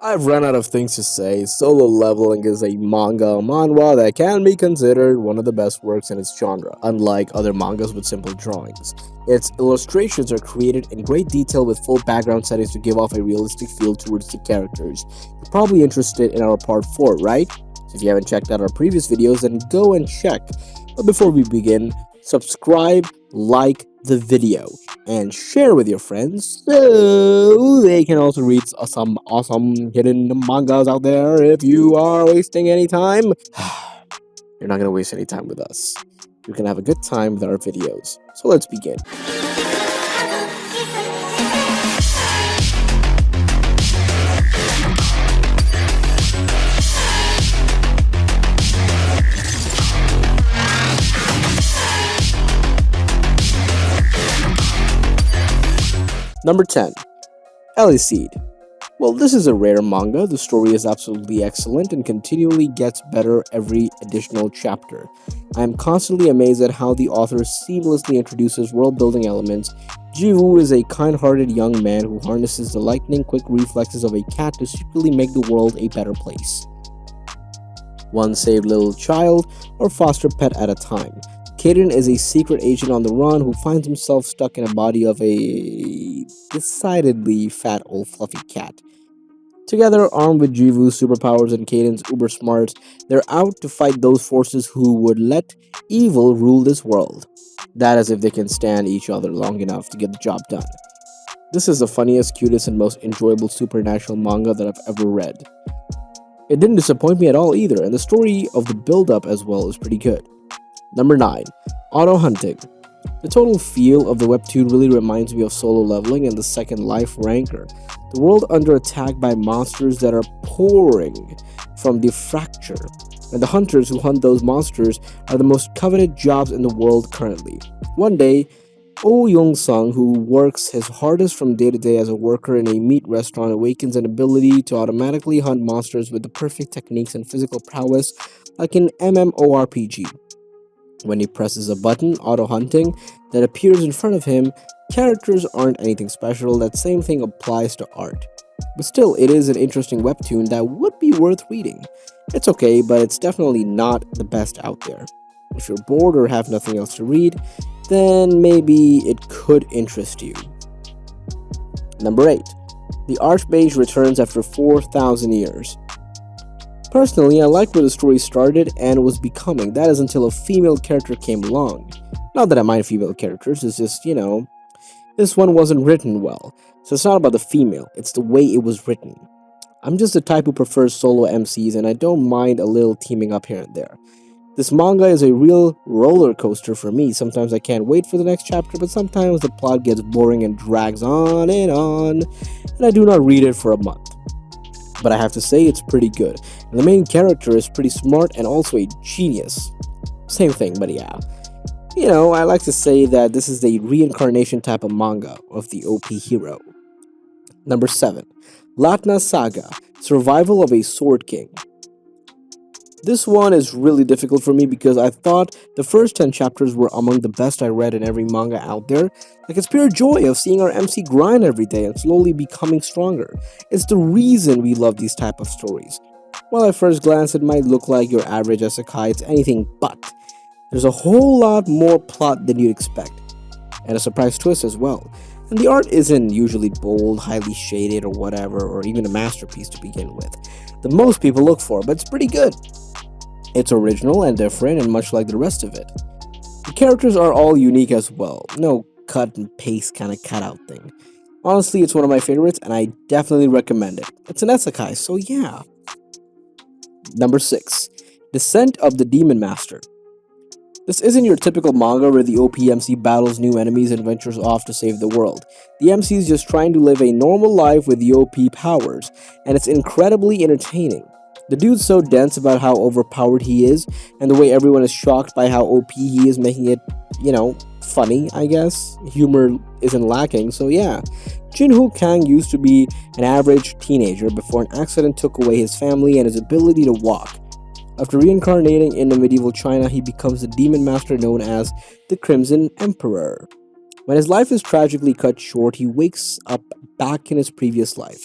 I've run out of things to say. Solo Leveling is a manhwa that can be considered one of the best works in its genre, unlike other mangas with simple drawings. Its illustrations are created in great detail with full background settings to give off a realistic feel towards the characters. You're probably interested in our part 4, right? So if you haven't checked out our previous videos, then go and check. But before we begin, subscribe, like the video, and share with your friends so they can also read some awesome hidden mangas out there. If you are wasting any time, you're not going to waste any time with us. You can have a good time with our videos. So let's begin. Number 10. Eliseed. Well, this is a rare manga. The story is absolutely excellent and continually gets better every additional chapter. I am constantly amazed at how the author seamlessly introduces world-building elements. Jiwoo is a kind-hearted young man who harnesses the lightning-quick reflexes of a cat to secretly make the world a better place. One saved little child or foster pet at a time. Kaden is a secret agent on the run who finds himself stuck in a body of a decidedly fat old fluffy cat. Together, armed with Jivu's superpowers and Kaden's uber smarts, they're out to fight those forces who would let evil rule this world. That is if they can stand each other long enough to get the job done. This is the funniest, cutest, and most enjoyable supernatural manga that I've ever read. It didn't disappoint me at all either, and the story of the build-up as well is pretty good. Number 9. Auto Hunting. The total feel of the webtoon really reminds me of Solo Leveling and the Second Life Ranker. The world under attack by monsters that are pouring from the fracture, and the hunters who hunt those monsters are the most coveted jobs in the world currently. One day, Oh Young-sung, who works his hardest from day to day as a worker in a meat restaurant, awakens an ability to automatically hunt monsters with the perfect techniques and physical prowess like an MMORPG. When he presses a button, auto hunting, that appears in front of him, characters aren't anything special. That same thing applies to art. But still, it is an interesting webtoon that would be worth reading. It's okay, but it's definitely not the best out there. If you're bored or have nothing else to read, then maybe it could interest you. Number 8. The Archbase returns after 4,000 years. Personally, I like where the story started and was becoming. That is until a female character came along. Not that I mind female characters, it's just, this one wasn't written well. So it's not about the female, it's the way it was written. I'm just the type who prefers solo MCs and I don't mind a little teaming up here and there. This manga is a real roller coaster for me. Sometimes I can't wait for the next chapter, but sometimes the plot gets boring and drags on, and I do not read it for a month. But I have to say it's pretty good. And the main character is pretty smart and also a genius. Same thing, but yeah. I like to say that this is the reincarnation type of manga of the OP hero. Number 7. Lakna Saga, Survival of a Sword King. This one is really difficult for me because I thought the first 10 chapters were among the best I read in every manga out there. Like, it's pure joy of seeing our MC grind every day and slowly becoming stronger. It's the reason we love these type of stories. While at first glance it might look like your average isekai, it's anything but. There's a whole lot more plot than you'd expect. And a surprise twist as well. And the art isn't usually bold, highly shaded or whatever, or even a masterpiece to begin with. The most people look for, but it's pretty good. It's original and different and much like the rest of it. The characters are all unique as well. No cut and paste kind of cutout thing. Honestly, it's one of my favorites and I definitely recommend it. It's an isekai, so yeah. Number 6. Descent of the Demon Master. This isn't your typical manga where the OP MC battles new enemies and ventures off to save the world. The MC is just trying to live a normal life with the OP powers, and it's incredibly entertaining. The dude's so dense about how overpowered he is, and the way everyone is shocked by how OP he is, making it, funny, I guess. Humor isn't lacking, so yeah. Jinho Kang used to be an average teenager before an accident took away his family and his ability to walk. After reincarnating into medieval China, he becomes the demon master known as the Crimson Emperor. When his life is tragically cut short, he wakes up back in his previous life.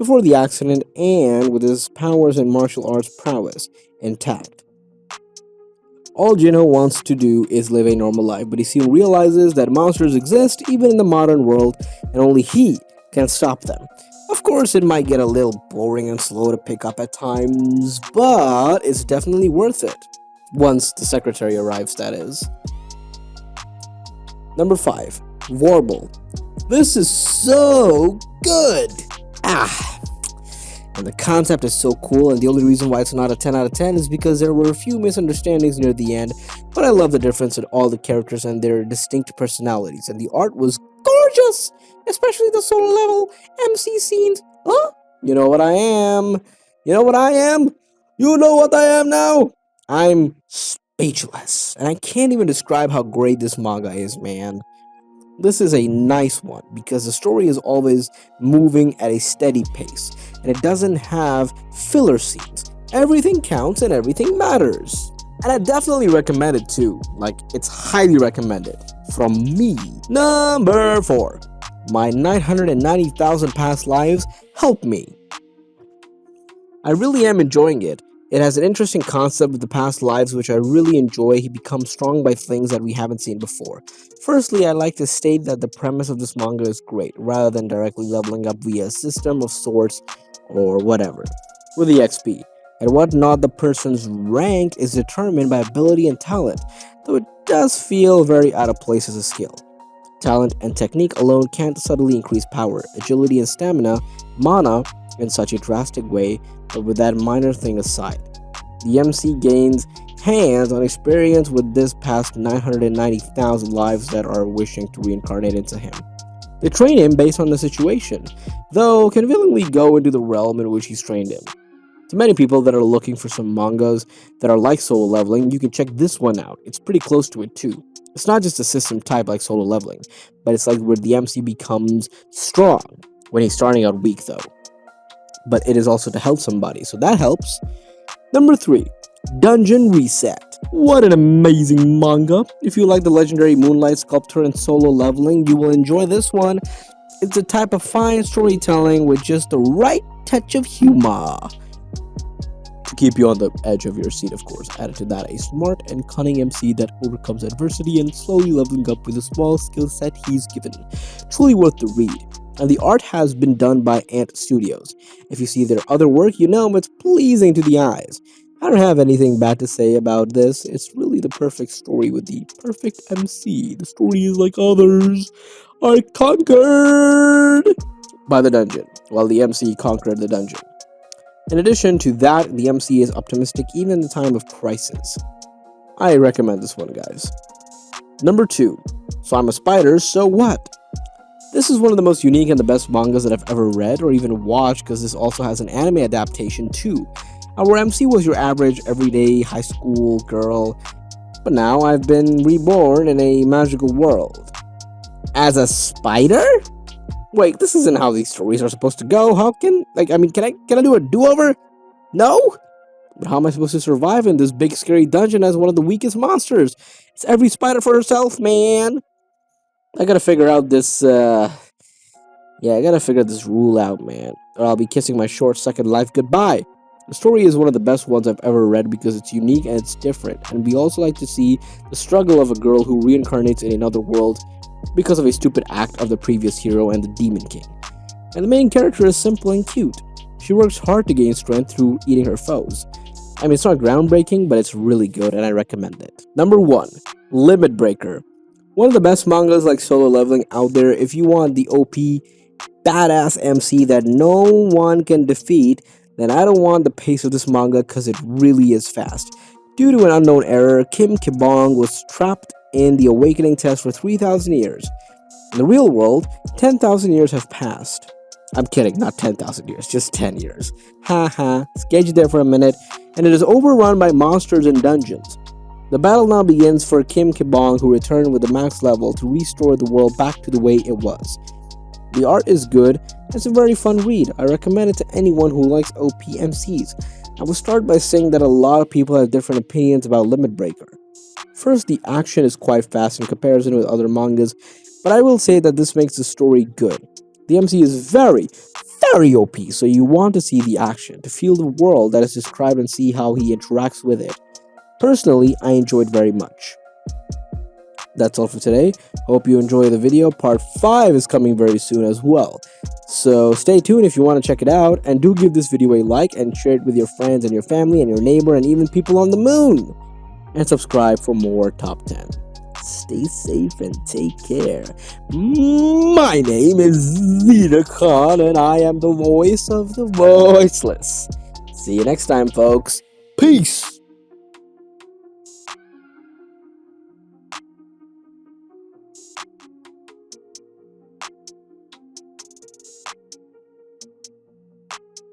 before the accident and with his powers and martial arts prowess intact. All Jinho wants to do is live a normal life, but he soon realizes that monsters exist even in the modern world and only he can stop them. Of course, it might get a little boring and slow to pick up at times, but it's definitely worth it. Once the secretary arrives, that is. Number 5. Warble. This is so good! And the concept is so cool, and the only reason why it's not a 10 out of 10 is because there were a few misunderstandings near the end, but I love the difference in all the characters and their distinct personalities, and the art was gorgeous! Especially the solo level MC scenes. Huh? You know what I am? You know what I am? You know what I am now? I'm speechless, and I can't even describe how great this manga is, man. This is a nice one because the story is always moving at a steady pace and it doesn't have filler scenes. Everything counts and everything matters. And I definitely recommend it too. Like, it's highly recommended. From me. Number 4. My 990,000 past lives help me. I really am enjoying it. It has an interesting concept with the past lives which I really enjoy. He becomes strong by things that we haven't seen before. Firstly, I'd like to state that the premise of this manga is great, rather than directly leveling up via a system of sorts or whatever, with the XP. And whatnot, the person's rank is determined by ability and talent, though it does feel very out of place as a skill. Talent and technique alone can't suddenly increase power, agility and stamina, mana, in such a drastic way, but with that minor thing aside. The MC gains hands-on experience with this past 990,000 lives that are wishing to reincarnate into him. They train him based on the situation, though can willingly go into the realm in which he's trained in. To many people that are looking for some mangas that are like solo leveling, you can check this one out. It's pretty close to it too. It's not just a system type like solo leveling, but it's like where the MC becomes strong when he's starting out weak though. But it is also to help somebody, so that helps. Number 3. Dungeon Reset. What an amazing manga. If you like the legendary Moonlight Sculptor and solo leveling, you will enjoy this one. It's a type of fine storytelling with just the right touch of humor to keep you on the edge of your seat, of course. Added to that, a smart and cunning MC that overcomes adversity and slowly leveling up with a small skill set he's given. Truly worth the read. And the art has been done by Ant Studios. If you see their other work, you know it's pleasing to the eyes. I don't have anything bad to say about this. It's really the perfect story with the perfect MC. The story is like others. I conquered by the dungeon, while the MC conquered the dungeon. In addition to that, the MC is optimistic even in the time of crisis. I recommend this one, guys. Number 2. So I'm a spider, so what? This is one of the most unique and the best mangas that I've ever read or even watched, because this also has an anime adaptation too. Our MC was your average everyday high school girl, but now I've been reborn in a magical world. As a spider? Wait, this isn't how these stories are supposed to go. How can I do a do-over? No? But how am I supposed to survive in this big scary dungeon as one of the weakest monsters? It's every spider for herself, man. I gotta figure out this, I gotta figure this rule out, man. Or I'll be kissing my short second life goodbye. The story is one of the best ones I've ever read because it's unique and it's different. And we also like to see the struggle of a girl who reincarnates in another world because of a stupid act of the previous hero and the Demon King. And the main character is simple and cute. She works hard to gain strength through eating her foes. I mean, it's not groundbreaking, but it's really good and I recommend it. Number 1. Limit Breaker. One of the best mangas like solo leveling out there. If you want the OP, badass MC that no one can defeat, then I don't want the pace of this manga because it really is fast. Due to an unknown error, Kim Kibong was trapped in the awakening test for 3,000 years. In the real world, 10,000 years have passed. I'm kidding, not 10,000 years, just 10 years. Haha, sketched there for a minute, and it is overrun by monsters and dungeons. The battle now begins for Kim Kibong, who returned with the max level to restore the world back to the way it was. The art is good, it's a very fun read. I recommend it to anyone who likes OP MCs. I will start by saying that a lot of people have different opinions about Limit Breaker. First, the action is quite fast in comparison with other mangas, but I will say that this makes the story good. The MC is very, very OP, so you want to see the action, to feel the world that is described and see how he interacts with it. Personally, I enjoyed very much. That's all for today. Hope you enjoy the video. Part 5 is coming very soon as well. So stay tuned if you want to check it out, and do give this video a like and share it with your friends and your family and your neighbor and even people on the moon. And subscribe for more Top 10. Stay safe and take care. My name is Zeta Khan, and I am the voice of the voiceless. See you next time, folks. Peace!